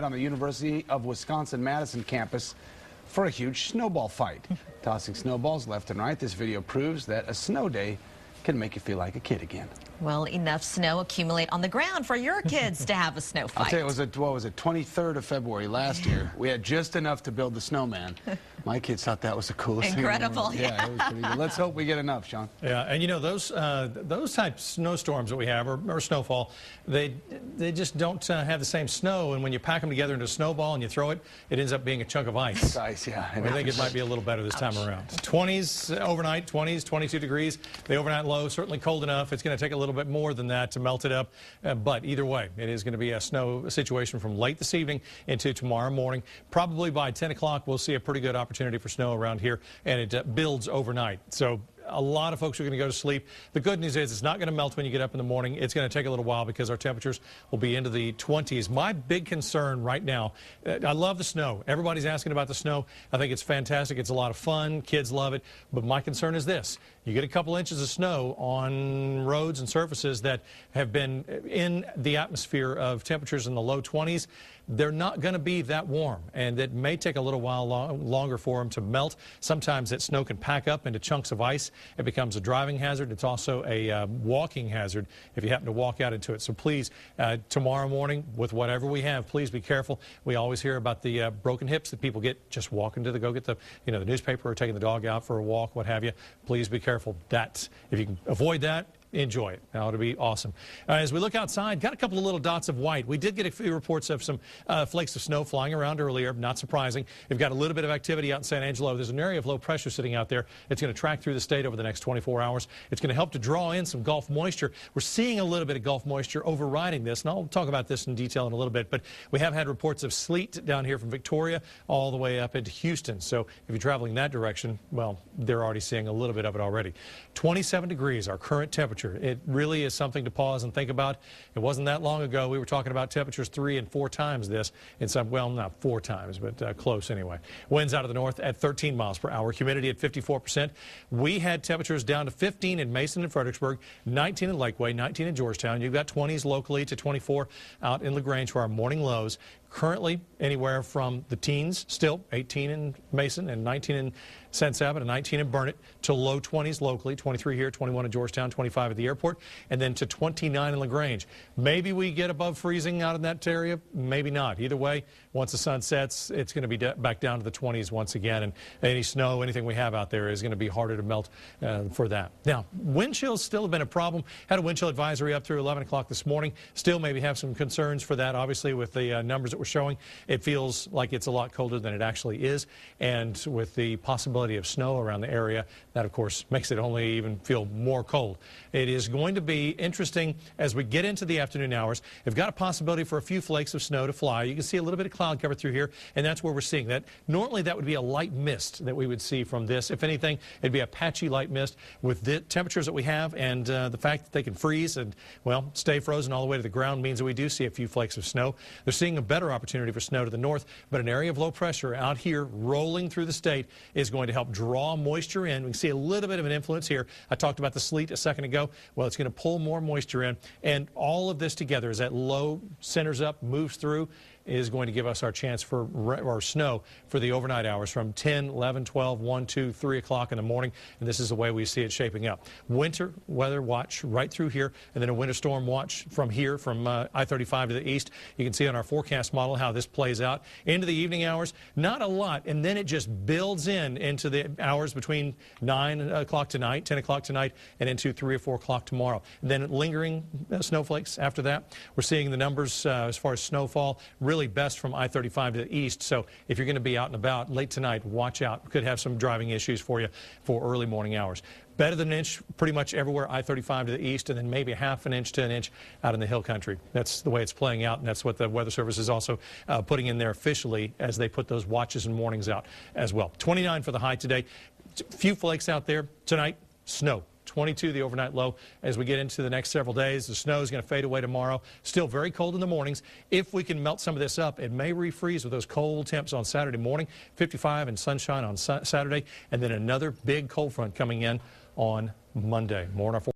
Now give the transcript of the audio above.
on the University of Wisconsin-Madison campus for a huge snowball fight. Tossing snowballs left and right, this video proves that a snow day can make you feel like a kid again. Well, enough snow accumulate on the ground for your kids to have a snow fight. I'll tell you, what was it, 23rd of February last year. We had just enough to build the snowman. My kids thought that was the coolest thing in the world. Yeah, it was pretty good. Let's hope we get enough, Sean. Yeah, and you know, those type snowstorms that we have, or snowfall, they just don't have the same snow, and when you pack them together into a snowball and you throw it, it ends up being a chunk of ice. It's ice, yeah. I think it might be a little better this time around. 20s overnight, 20s, 22 degrees. The overnight low, certainly cold enough. It's going to take a little bit more than that to melt it up, but either way, it is going to be a snow situation from late this evening into tomorrow morning. Probably by 10 o'clock, we'll see a pretty good opportunity for snow around here, and it builds overnight. So a lot of folks are going to go to sleep. The good news is it's not going to melt when you get up in the morning. It's going to take a little while because our temperatures will be into the 20s. My big concern right now, I love the snow. Everybody's asking about the snow. I think it's fantastic. It's a lot of fun. Kids love it. But my concern is this. You get a couple inches of snow on roads and surfaces that have been in the atmosphere of temperatures in the low 20s. They're not going to be that warm, and it may take a little while longer for them to melt. Sometimes that snow can pack up into chunks of ice. It becomes a driving hazard. It's also a walking hazard if you happen to walk out into it. So please, tomorrow morning, with whatever we have, please be careful. We always hear about the broken hips that people get just walking to go get the newspaper or taking the dog out for a walk, what have you. Please be careful. If you can avoid that, enjoy it. Now, it'll be awesome. As we look outside, got a couple of little dots of white. We did get a few reports of some flakes of snow flying around earlier. Not surprising. We've got a little bit of activity out in San Angelo. There's an area of low pressure sitting out there. It's going to track through the state over the next 24 hours. It's going to help to draw in some Gulf moisture. We're seeing a little bit of Gulf moisture overriding this, and I'll talk about this in detail in a little bit, but we have had reports of sleet down here from Victoria all the way up into Houston. So if you're traveling that direction, well, they're already seeing a little bit of it already. 27 degrees, our current temperature. It really is something to pause and think about. It wasn't that long ago we were talking about temperatures 3 and 4 times this in some, well, not 4 times, but close anyway. Winds out of the north at 13 miles per hour. Humidity at 54%. We had temperatures down to 15 in Mason and Fredericksburg, 19 in Lakeway, 19 in Georgetown. You've got 20s locally to 24 out in LaGrange for our morning lows. Currently anywhere from the teens, still 18 in Mason and 19 in San Saba and 19 in Burnett, to low 20s locally, 23 here, 21 in Georgetown, 25 at the airport, and then to 29 in LaGrange. Maybe we get above freezing out in that area, maybe not. Either way, once the sun sets, it's going to be back down to the 20s once again, and any snow, anything we have out there is going to be harder to melt for that. Now, wind chills still have been a problem. Had a wind chill advisory up through 11 o'clock this morning. Still maybe have some concerns for that, obviously, with the numbers that we're showing. It feels like it's a lot colder than it actually is, and with the possibility of snow around the area, that of course makes it only even feel more cold. It is going to be interesting as we get into the afternoon hours. We've got a possibility for a few flakes of snow to fly. You can see a little bit of cloud cover through here, and that's where we're seeing that. Normally that would be a light mist that we would see from this. If anything, it'd be a patchy light mist. With the temperatures that we have and the fact that they can freeze and, well, stay frozen all the way to the ground means that we do see a few flakes of snow. They're seeing a better opportunity for snow to the north, but an area of low pressure out here rolling through the state is going to help draw moisture in. We can see a little bit of an influence here. I talked about the sleet a second ago. Well, it's going to pull more moisture in, and all of this together as that low centers up, moves through, is going to give us our chance for snow for the overnight hours from 10, 11, 12, 1, 2, 3 o'clock in the morning, and this is the way we see it shaping up. Winter weather watch right through here, and then a winter storm watch from here, from I-35 to the east. You can see on our forecast model how this plays out. Into the evening hours, not a lot, and then it just builds into the hours between 9 o'clock tonight, 10 o'clock tonight, and into 3 or 4 o'clock tomorrow. And then lingering snowflakes after that. We're seeing the numbers as far as snowfall really best from I-35 to the east. So if you're going to be out and about late tonight, watch out. Could have some driving issues for you for early morning hours. Better than an inch pretty much everywhere I-35 to the east, and then maybe a half an inch to an inch out in the hill country. That's the way it's playing out, and that's what the Weather Service is also putting in there officially as they put those watches and warnings out as well. 29 for the high today. A few flakes out there tonight. Snow. 22 the overnight low. As we get into the next several days, the snow is going to fade away tomorrow. Still very cold in the mornings. If we can melt some of this up, it may refreeze with those cold temps on Saturday morning. 55 and sunshine on Saturday, and then another big cold front coming in on Monday. More on our